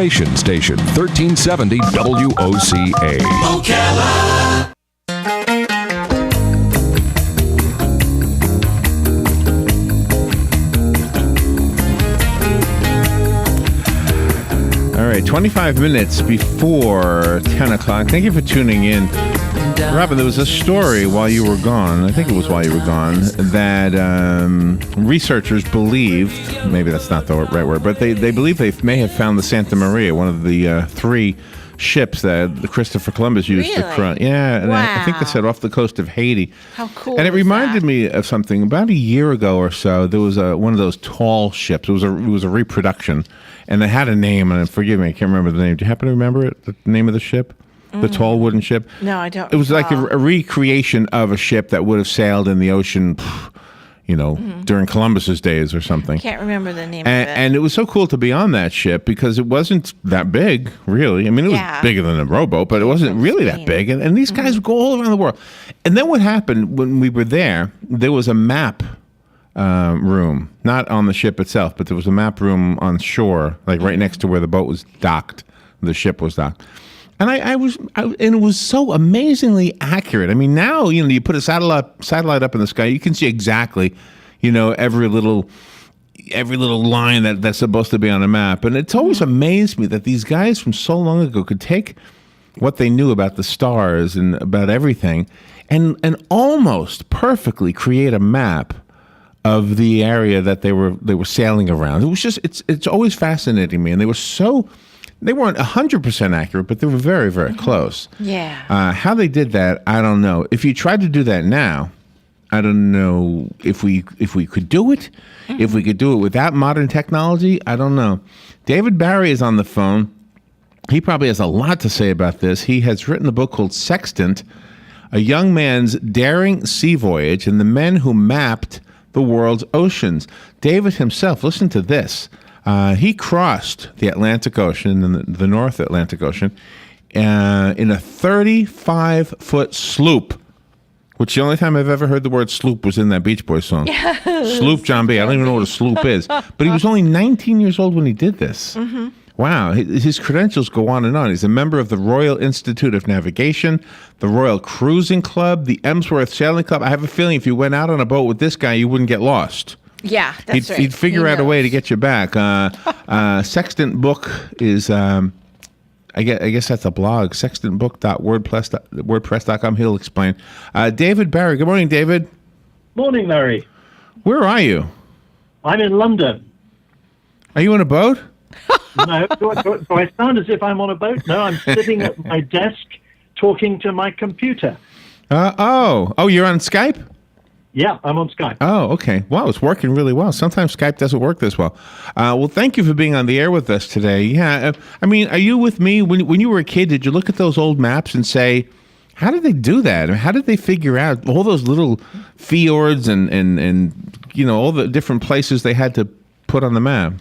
Station 1370 WOCA. Ocala. All right, 25 minutes before 10 o'clock. Thank you for tuning in. Robin, there was a story while you were gone, I think it was while you were gone, that researchers believed, maybe that's not the right word, but they believe they may have found the Santa Maria, one of the three ships that Christopher Columbus used to cross. Yeah, and wow. I think they said off the coast of Haiti. How cool And it is reminded that? me of something. About a year ago or so, there was one of those tall ships. It was a reproduction, and it had a name, and forgive me, I can't remember the name. Do you happen to remember it, the name of the ship? The tall wooden ship? No, I don't. It was like a recreation of a ship that would have sailed in the ocean, during Columbus's days or something. Can't remember the name of it. And it was so cool to be on that ship because it wasn't that big, really. I mean, it was bigger than a rowboat, but it wasn't really that big. And these guys would go all around the world. And then what happened when we were there was a map room, not on the ship itself, but there was a map room on shore, like right next to where the boat was docked, the ship was docked. And and it was so amazingly accurate. I mean, now, you put a satellite up in the sky, you can see exactly, every little line that's supposed to be on a map. And it's always amazed me that these guys from so long ago could take what they knew about the stars and about everything and almost perfectly create a map of the area that they were sailing around. It was just, it's always fascinating me. And they weren't 100% accurate, but they were very, very close. Yeah. How they did that, I don't know. If you tried to do that now, I don't know if we could do it. If we could do it without modern technology, I don't know. David Barrie is on the phone. He probably has a lot to say about this. He has written a book called Sextant, A Young Man's Daring Sea Voyage and the Men Who Mapped the World's Oceans. David himself, listen to this. He crossed the Atlantic Ocean, the North Atlantic Ocean, in a 35-foot sloop, which the only time I've ever heard the word sloop was in that Beach Boys song. Yes. Sloop John B. I don't even know what a sloop is. But he was only 19 years old when he did this. Mm-hmm. Wow. His credentials go on and on. He's a member of the Royal Institute of Navigation, the Royal Cruising Club, the Emsworth Sailing Club. I have a feling if you went out on a boat with this guy, you wouldn't get lost. Yeah, that's right. He'd figure out a way to get you back. Sextant book is, I guess that's a blog, sextantbook.wordpress.com. He'll explain. David Barrie. Good morning, David. Morning, Larry. Where are you? I'm in London. Are you on a boat? No, do I sound as if I'm on a boat? No, I'm sitting at my desk talking to my computer. Oh, you're on Skype? Yeah, I'm on Skype. Oh, okay. Wow, it's working really well. Sometimes Skype doesn't work this well. Well, thank you for being on the air with us today. Yeah, I mean, are you with me? When you were a kid, did you look at those old maps and say, how did they do that? How did they figure out all those little fjords and all the different places they had to put on the map?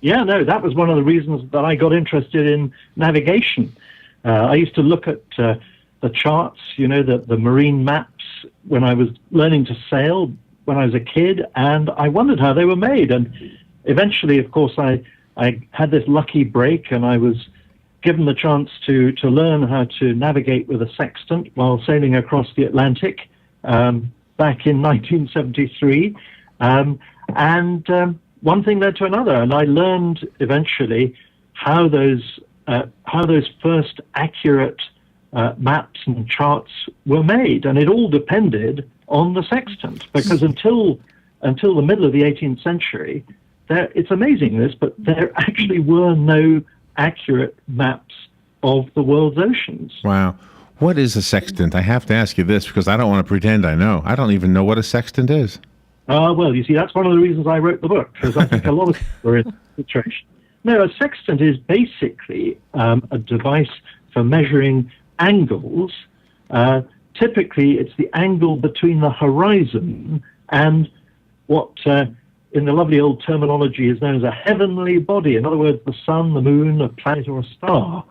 Yeah, no, that was one of the reasons that I got interested in navigation. I used to look at the charts, the marine maps, when I was learning to sail when I was a kid, and I wondered how they were made. And eventually, of course, I had this lucky break, and I was given the chance to learn how to navigate with a sextant while sailing across the Atlantic back in 1973. One thing led to another, and I learned eventually how those first accurate maps and charts were made, and it all depended on the sextant, because until the middle of the 18th century, it's amazing this, but there actually were no accurate maps of the world's oceans. Wow. What is a sextant? I have to ask you this because I don't want to pretend I know. I don't even know what a sextant is. Well, you see, that's one of the reasons I wrote the book, because I think a lot of people are in this situation. No, a sextant is basically a device for measuring angles. Typically, it's the angle between the horizon and what, in the lovely old terminology, is known as a heavenly body. In other words, the sun, the moon, a planet, or a star.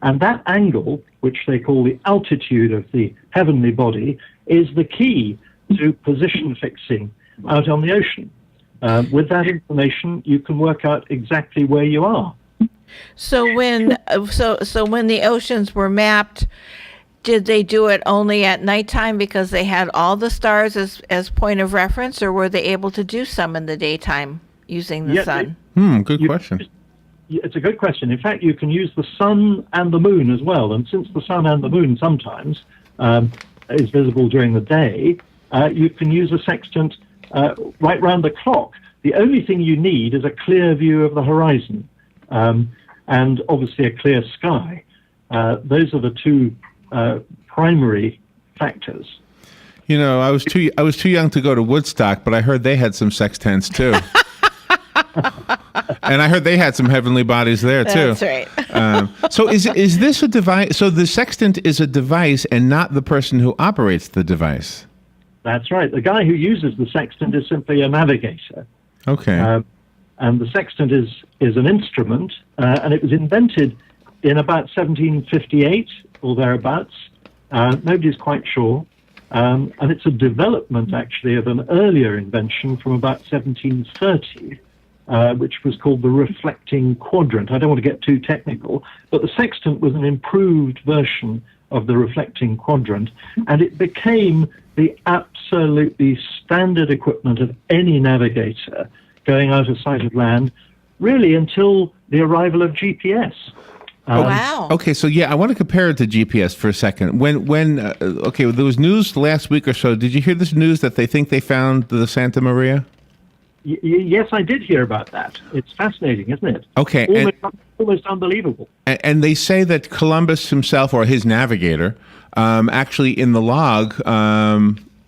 And that angle, which they call the altitude of the heavenly body, is the key to position fixing out on the ocean. With that information, you can work out exactly where you are. So when when the oceans were mapped, did they do it only at nighttime because they had all the stars as point of reference, or were they able to do some in the daytime using the Yeah, sun? Good question. It's a good question. In fact, you can use the sun and the moon as well. And since the sun and the moon sometimes is visible during the day, you can use a sextant right round the clock. The only thing you need is a clear view of the horizon and obviously a clear sky. Those are the two primary factors. You know, I was too young to go to Woodstock, but I heard they had some sextants too. And I heard they had some heavenly bodies there too. That's right. So is this a device? So the sextant is a device and not the person who operates the device. That's right. The guy who uses the sextant is simply a navigator. Okay. And the sextant is an instrument, and it was invented in about 1758 or thereabouts. Nobody's quite sure. And it's a development, actually, of an earlier invention from about 1730, which was called the reflecting quadrant. I don't want to get too technical, but the sextant was an improved version of the reflecting quadrant, and it became the absolutely standard equipment of any navigator going out of sight of land, really until the arrival of GPS. Wow. Okay, so yeah, I want to compare it to GPS for a second. Okay, there was news last week or so. Did you hear this news that they think they found the Santa Maria? Yes, I did hear about that. It's fascinating, isn't it? Okay. Almost unbelievable. And they say that Columbus himself, or his navigator, actually in the log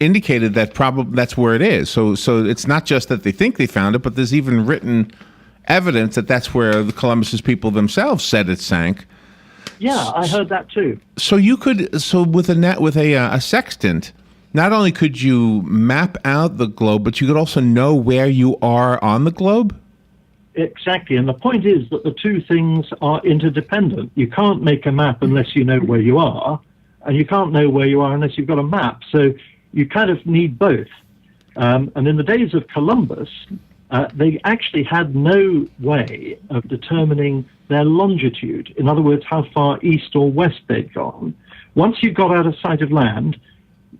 indicated that probably that's where it is. So it's not just that they think they found it, but there's even written evidence that that's where the Columbus's people themselves said it sank. Yeah, I heard that too. So with a sextant, not only could you map out the globe, but you could also know where you are on the globe? Exactly. And the point is that the two things are interdependent. You can't make a map unless you know where you are, and you can't know where you are unless you've got a map. So you kind of need both. And in the days of Columbus, they actually had no way of determining their longitude. In other words, how far east or west they'd gone. Once you got out of sight of land,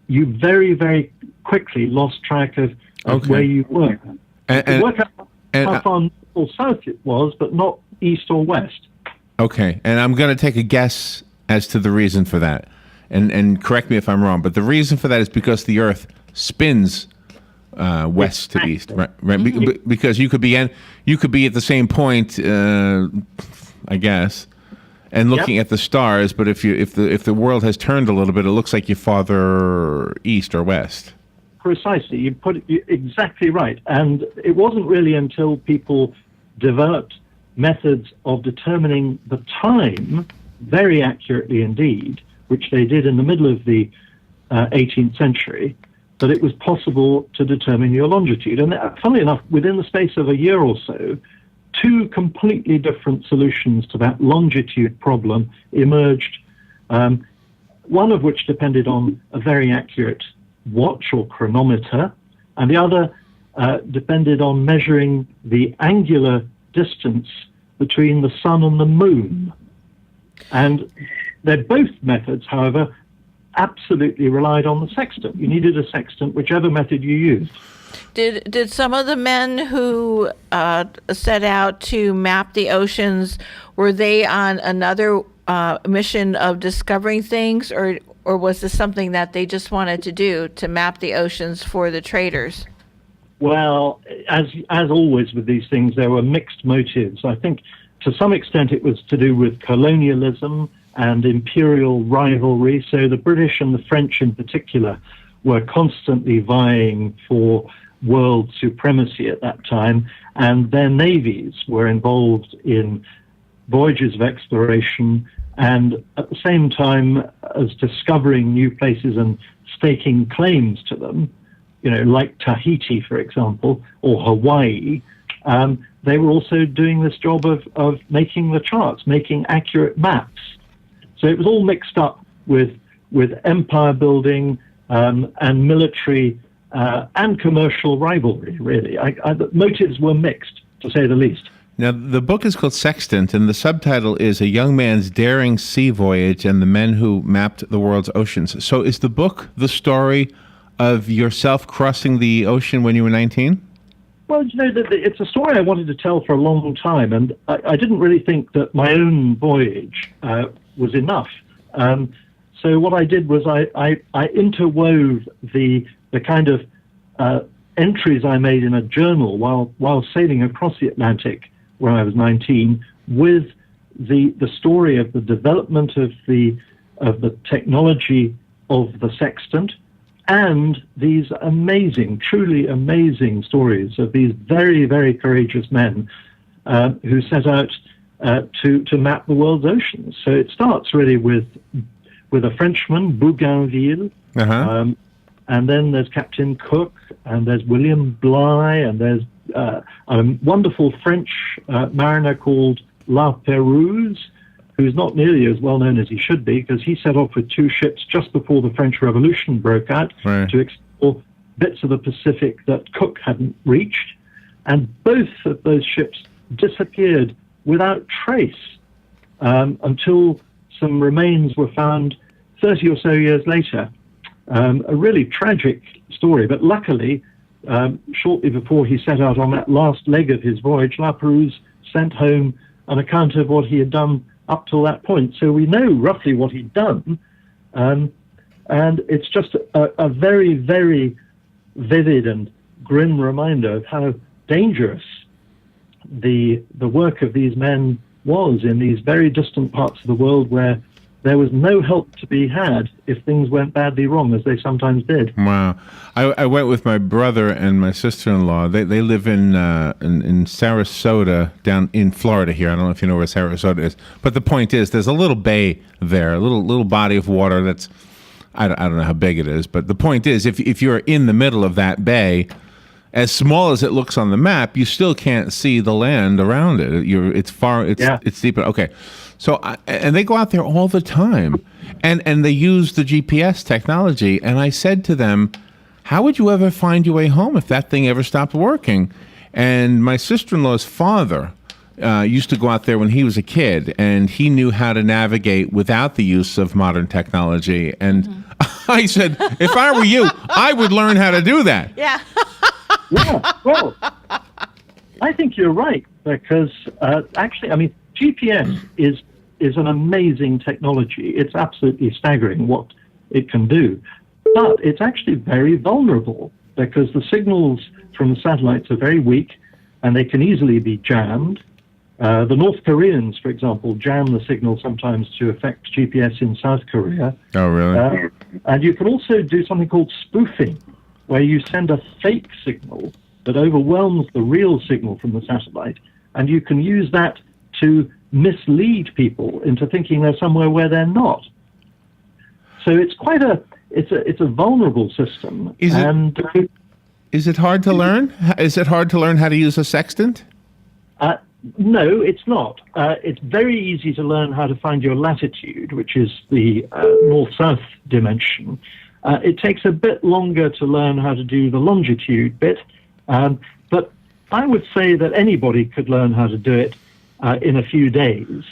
you very, very quickly lost track of where you were. You could work out how far north or south it was, but not east or west. Okay, and I'm going to take a guess as to the reason for that. And correct me if I'm wrong, but the reason for that is because the Earth spins west to east, right? Because you could be at the same point, I guess, and looking at the stars. But if the world has turned a little bit, it looks like you're farther east or west. Precisely, you put it exactly right. And it wasn't really until people developed methods of determining the time very accurately indeed, which they did in the middle of the 18th century, that it was possible to determine your longitude. And funnily enough, within the space of a year or so, two completely different solutions to that longitude problem emerged, one of which depended on a very accurate watch or chronometer, and the other depended on measuring the angular distance between the sun and the moon. And they're both methods, however, absolutely relied on the sextant. You needed a sextant, whichever method you used. Did some of the men who set out to map the oceans, were they on another mission of discovering things, or was this something that they just wanted to do, to map the oceans for the traders? Well, as always with these things, there were mixed motives. I think to some extent it was to do with colonialism and imperial rivalry. So the British and the French in particular were constantly vying for world supremacy at that time, and their navies were involved in voyages of exploration, and at the same time as discovering new places and staking claims to them, you know, like Tahiti, for example, or Hawaii, they were also doing this job of making the charts, making accurate maps. So it was all mixed up with empire building and military and commercial rivalry, really. The motives were mixed, to say the least. Now, the book is called Sextant, and the subtitle is A Young Man's Daring Sea Voyage and the Men Who Mapped the World's Oceans. So is the book the story of yourself crossing the ocean when you were 19? Well, it's a story I wanted to tell for a long time, and I didn't really think that my own voyage was enough. So what I did was I interwove the kind of entries I made in a journal while sailing across the Atlantic when I was 19 with the story of the development of the technology of the sextant, and these amazing, truly amazing stories of these very, very courageous men who set out to map the world's oceans. So it starts really with a Frenchman, Bougainville, and then there's Captain Cook, and there's William Bligh, and there's a wonderful French mariner called La Pérouse, who's not nearly as well known as he should be, because he set off with 2 ships just before the French Revolution broke out to explore bits of the Pacific that Cook hadn't reached. And both of those ships disappeared without trace until some remains were found 30 or so years later. A really tragic story, but luckily, shortly before he set out on that last leg of his voyage, La Pérouse sent home an account of what he had done up till that point. So we know roughly what he'd done, and it's just a very, very vivid and grim reminder of how dangerous the work of these men was in these very distant parts of the world where there was no help to be had if things went badly wrong, as they sometimes did. Wow. I went with my brother and my sister-in-law. They live in Sarasota, down in Florida here. I don't know if you know where Sarasota is. But the point is, there's a little bay there, a little body of water that's, I don't know how big it is, but the point is, if you're in the middle of that bay, as small as it looks on the map, you still can't see the land around it. It's deeper. Okay. So, and they go out there all the time, and they use the GPS technology. And I said to them, how would you ever find your way home if that thing ever stopped working? And my sister-in-law's father used to go out there when he was a kid, and he knew how to navigate without the use of modern technology. And I said, if I were you, I would learn how to do that. Yeah. Yeah, well, I think you're right, because actually, I mean, GPS is an amazing technology. It's absolutely staggering what it can do. But it's actually very vulnerable, because the signals from the satellites are very weak, and they can easily be jammed. The North Koreans, for example, jam the signal sometimes to affect GPS in South Korea. Oh, really? And you can also do something called spoofing, where you send a fake signal that overwhelms the real signal from the satellite, and you can use that to mislead people into thinking they're somewhere where they're not. So it's quite it's a vulnerable system. Is it hard to learn? Is it hard to learn how to use a sextant? No, it's not. It's very easy to learn how to find your latitude, which is the north-south dimension. It takes a bit longer to learn how to do the longitude bit, but I would say that anybody could learn how to do it in a few days.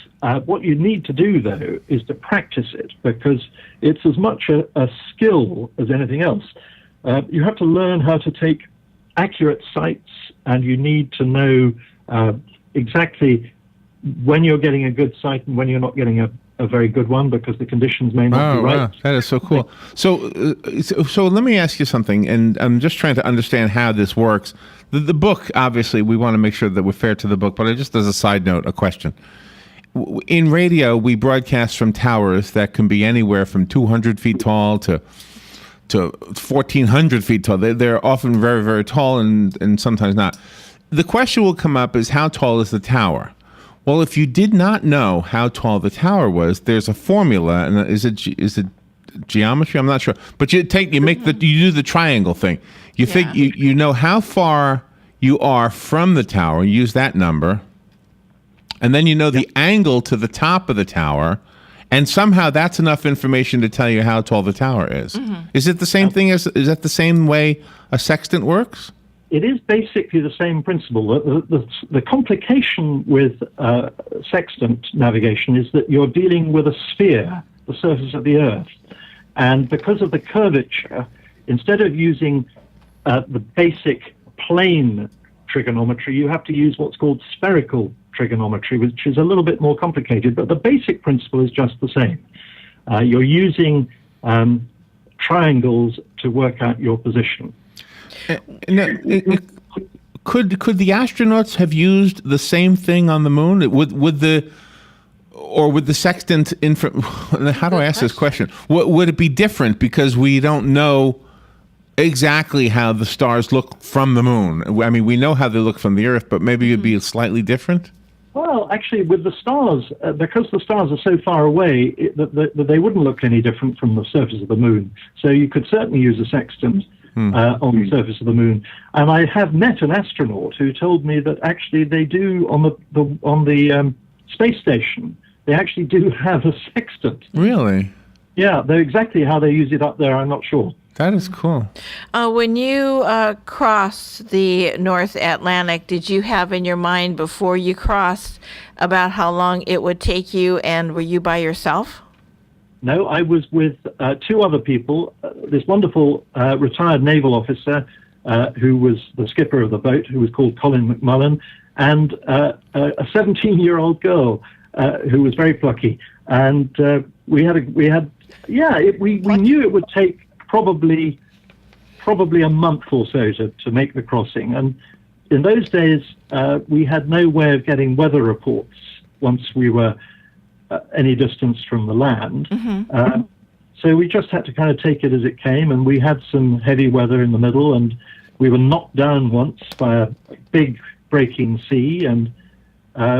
What you need to do, though, is to practice it, because it's as much a skill as anything else. You have to learn how to take accurate sights, and you need to know exactly when you're getting a good sight and when you're not getting a very good one, because the conditions may not be right. Wow, that is so cool. So let me ask you something, and I'm just trying to understand how this works. The book, obviously, we want to make sure that we're fair to the book, but just as a side note, a question. In radio, we broadcast from towers that can be anywhere from 200 feet tall to 1,400 feet tall. They're often very, very tall and sometimes not. The question will come up is, how tall is the tower? Well, if you did not know how tall the tower was, there's a formula, and is it geometry? I'm not sure. But you do the triangle thing. You know how far you are from the tower. You use that number, and then you know the angle to the top of the tower, and somehow that's enough information to tell you how tall the tower is. Is it the same thing is that the same way a sextant works? it is basically the same principle. The complication with sextant navigation is that you're dealing with a sphere, the surface of the Earth. And because of the curvature, instead of using the basic plane trigonometry, you have to use what's called spherical trigonometry, which is a little bit more complicated, but the basic principle is just the same. You're using triangles to work out your position. Could the astronauts have used the same thing on the moon? Would the sextant how do I ask this question? Would it be different because we don't know exactly how the stars look from the moon? I mean, we know how they look from the Earth, but maybe it'd be slightly different. Well, actually, with the stars, because the stars are so far away, they wouldn't look any different from the surface of the moon. So you could certainly use a sextant on the surface of the moon. And I have met an astronaut who told me that actually they do on the space station. They actually do have a sextant. Really? Yeah, though exactly how they use it up there, I'm not sure. That is cool. When you crossed the North Atlantic, did you have in your mind before you crossed about how long it would take you, and were you by yourself? No, I was with two other people, this wonderful retired naval officer who was the skipper of the boat, who was called Colin McMullen, and a 17-year-old girl who was very plucky. And we knew it would take probably a month or so to make the crossing. And in those days, we had no way of getting weather reports once we were any distance from the land. So we just had to kind of take it as it came, and we had some heavy weather in the middle, and we were knocked down once by a big breaking sea, and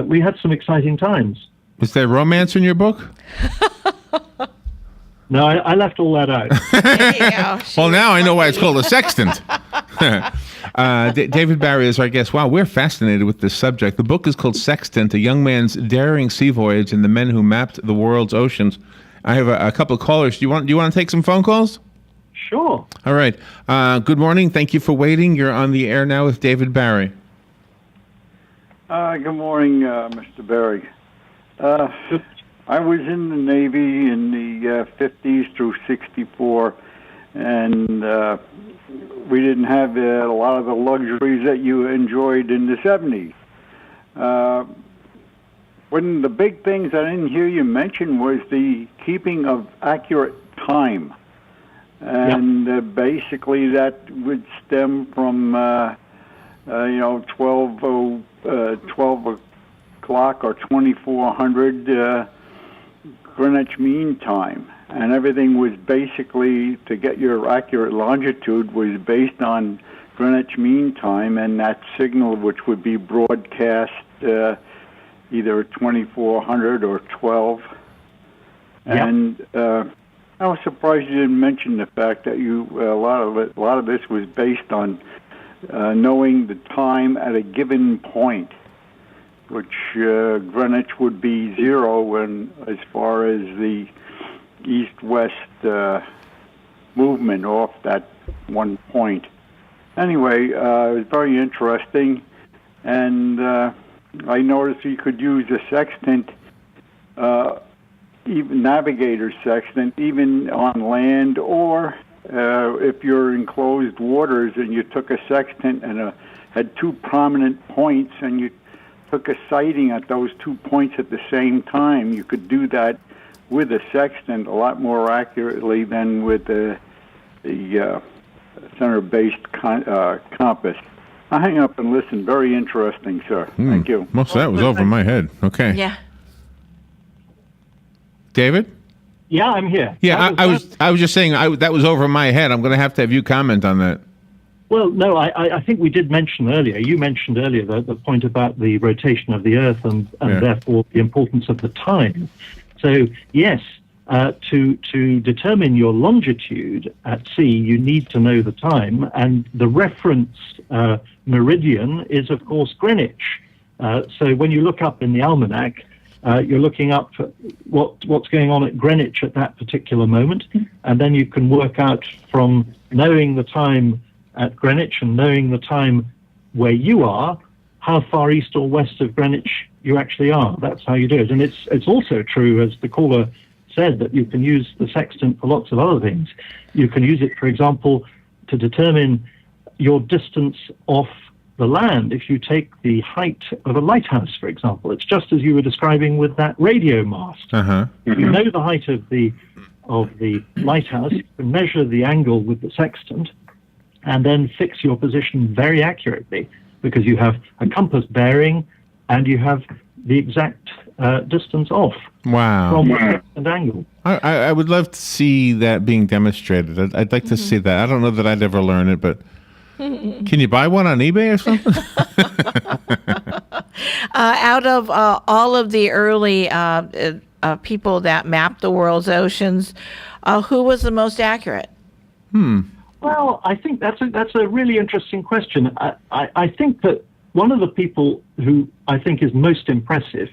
we had some exciting times. Was there romance in your book? No, I left all that out. There you go. Well, now I know why it's called a sextant. David Barrie is our guest. Wow, we're fascinated with this subject. The book is called Sextant, A Young Man's Daring Sea Voyage and the Men Who Mapped the World's Oceans. I have a couple of callers. Do you want to take some phone calls? Sure. All right. Good morning. Thank you for waiting. You're on the air now with David Barrie. Good morning, Mr. Barrie. I was in the Navy in the 50s through 64, and we didn't have a lot of the luxuries that you enjoyed in the 70s. One of the big things I didn't hear you mention was the keeping of accurate time. And basically that would stem from, 12 o'clock or 2400 Greenwich Mean Time. And everything was basically, to get your accurate longitude, was based on Greenwich Mean Time, and that signal, which would be broadcast either 2400 or 12. Yep. And I was surprised you didn't mention the fact that a lot of this was based on knowing the time at a given point, which Greenwich would be 0 as far as the east-west movement off that one point. Anyway, it was very interesting, and I noticed you could use a sextant, even navigator sextant, even on land, or if you're in closed waters and you took a sextant and had two prominent points and you took a sighting at those 2 points at the same time, you could do that with a sextant a lot more accurately than with the center-based compass. I hang up and listen. Very interesting, sir. Thank you. Most of that was over my head. Okay. Yeah. David? Yeah, I'm here. Yeah, I was just saying that was over my head. I'm going to have you comment on that. Well, no, I think we did mention earlier. You mentioned earlier the point about the rotation of the Earth and therefore the importance of the time. So, yes, to determine your longitude at sea, you need to know the time, and the reference meridian is, of course, Greenwich. So when you look up in the almanac, you're looking up what's going on at Greenwich at that particular moment, and then you can work out from knowing the time at Greenwich and knowing the time where you are, how far east or west of Greenwich you actually are. That's how you do it. And it's also true, as the caller said, that you can use the sextant for lots of other things. You can use it, for example, to determine your distance off the land. If you take the height of a lighthouse, for example, it's just as you were describing with that radio mast. If you know the height of the lighthouse, you can measure the angle with the sextant and then fix your position very accurately, because you have a compass bearing and you have the exact distance off from the sextant angle. I would love to see that being demonstrated. I'd like to see that. I don't know that I'd ever learn it, but can you buy one on eBay or something? Out of all of the early people that mapped the world's oceans, who was the most accurate? Well, I think that's a really interesting question. I think that one of the people who I think is most impressive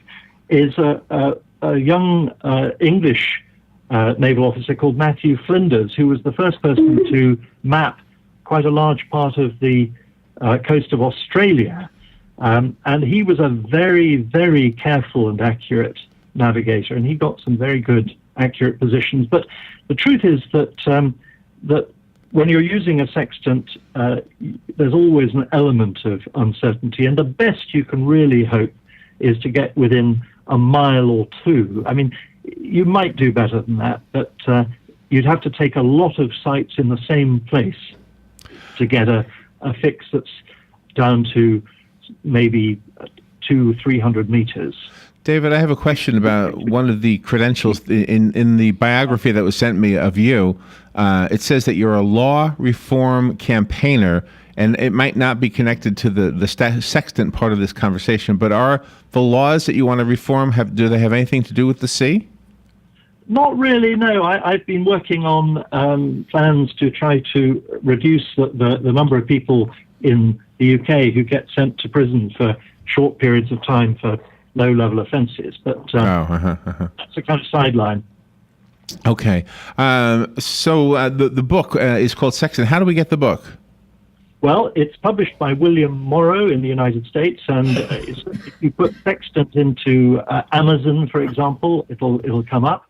is a young English naval officer called Matthew Flinders, who was the first person to map quite a large part of the coast of Australia. And he was a very, very careful and accurate navigator, and he got some very good, accurate positions. But the truth is that that when you're using a sextant, there's always an element of uncertainty, and the best you can really hope is to get within a mile or two. I mean, you might do better than that, but you'd have to take a lot of sites in the same place to get a fix that's down to maybe 200-300 meters. David, I have a question about one of the credentials in the biography that was sent me of you. It says that you're a law reform campaigner, and it might not be connected to the sextant part of this conversation, but are the laws that you want to reform, do they have anything to do with the sea? Not really, no. I've been working on plans to try to reduce the number of people in the UK who get sent to prison for short periods of time for low-level offences. But that's a kind of sideline. Okay. So the book is called Sextant. How do we get the book? Well, it's published by William Morrow in the United States, and if you put sextant into Amazon, for example, it'll come up.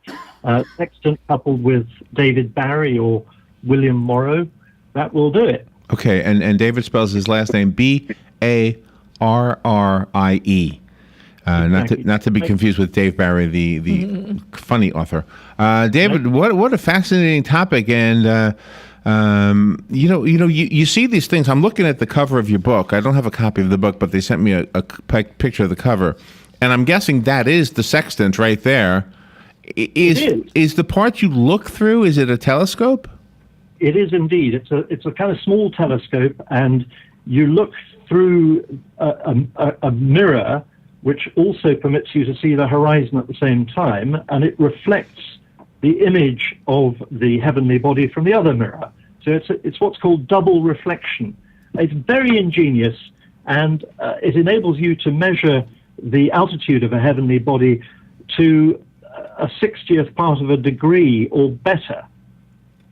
Sextant coupled with David Barrie or William Morrow, that will do it. Okay, and David spells his last name Barrie. Exactly. Not to be confused with Dave Barrie, the funny author. David, what a fascinating topic, and you see these things. I'm looking at the cover of your book. I don't have a copy of the book, but they sent me a picture of the cover, and I'm guessing that is the sextant right there. Is the part you look through? Is it a telescope? It is indeed. It's a kind of small telescope, and you look through a mirror, which also permits you to see the horizon at the same time, and it reflects the image of the heavenly body from the other mirror. So it's what's called double reflection. It's very ingenious, and it enables you to measure the altitude of a heavenly body to a 60th part of a degree or better.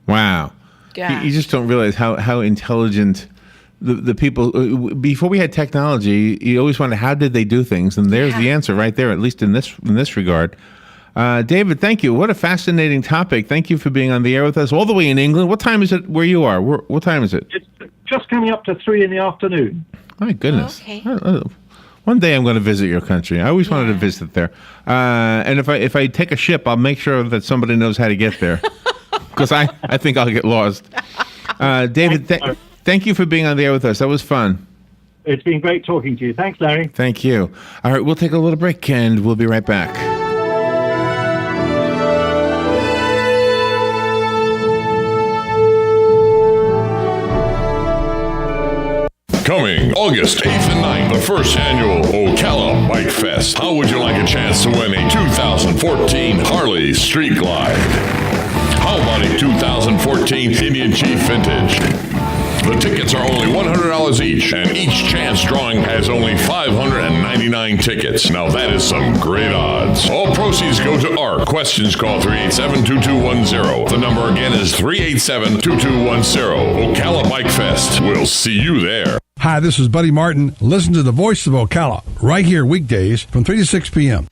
Wow. You just don't realize how intelligent the people, before we had technology, you always wonder how did they do things, and there's the answer right there, at least in this regard. David, thank you. What a fascinating topic. Thank you for being on the air with us all the way in England. What time is it where you are? What time is it? It's just coming up to 3 p.m. My goodness. Okay. One day I'm going to visit your country. I always wanted to visit there. And if I take a ship, I'll make sure that somebody knows how to get there, because I think I'll get lost. David, thank you for being on the air with us. That was fun. It's been great talking to you. Thanks, Larry. Thank you. All right, we'll take a little break, and we'll be right back. Coming August 8th and 9th, the first annual WOCA Bike Fest. How would you like a chance to win a 2014 Harley Street Glide? How about a 2014 Indian Chief Vintage? The tickets are only $100 each, and each chance drawing has only 599 tickets. Now that is some great odds. All proceeds go to ARC. Questions, call 387-2210. The number again is 387-2210. Ocala Bike Fest. We'll see you there. Hi, this is Buddy Martin. Listen to the Voice of Ocala right here weekdays from 3 to 6 p.m.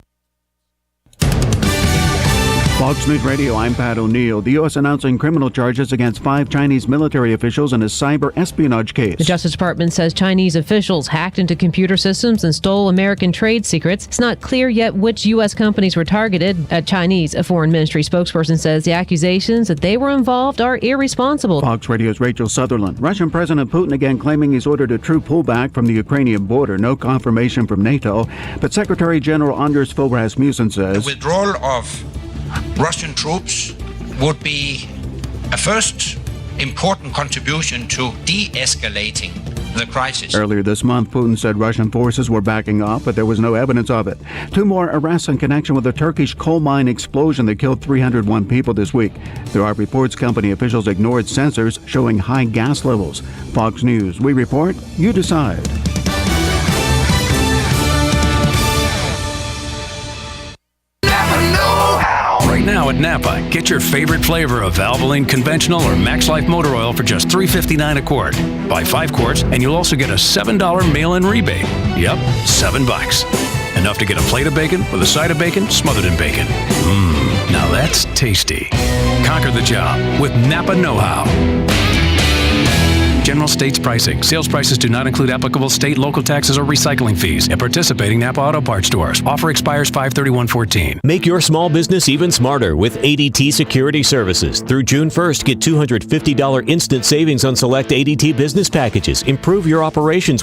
Fox News Radio, I'm Pat O'Neill. The U.S. announcing criminal charges against 5 Chinese military officials in a cyber espionage case. The Justice Department says Chinese officials hacked into computer systems and stole American trade secrets. It's not clear yet which U.S. companies were targeted. A Chinese Foreign Ministry spokesperson says the accusations that they were involved are irresponsible. Fox Radio's Rachel Sutherland. Russian President Putin again claiming he's ordered a true pullback from the Ukrainian border. No confirmation from NATO. But Secretary General Anders Fogh Rasmussen says the withdrawal of Russian troops would be a first important contribution to de-escalating the crisis. Earlier this month, Putin said Russian forces were backing off, but there was no evidence of it. 2 more arrests in connection with a Turkish coal mine explosion that killed 301 people this week. There are reports company officials ignored sensors showing high gas levels. Fox News, we report, you decide. Right now at Napa, get your favorite flavor of Valvoline Conventional or Max Life Motor Oil for just $3.59 a quart. Buy 5 quarts and you'll also get a $7 mail-in rebate. Yep, $7. Enough to get a plate of bacon with a side of bacon smothered in bacon. Now that's tasty. Conquer the job with Napa Know-How. General states pricing. Sales prices do not include applicable state, local taxes, or recycling fees at participating Napa Auto Parts stores. Offer expires 5/31/14. Make your small business even smarter with ADT Security Services. Through June 1st, get $250 instant savings on select ADT business packages. Improve your operations.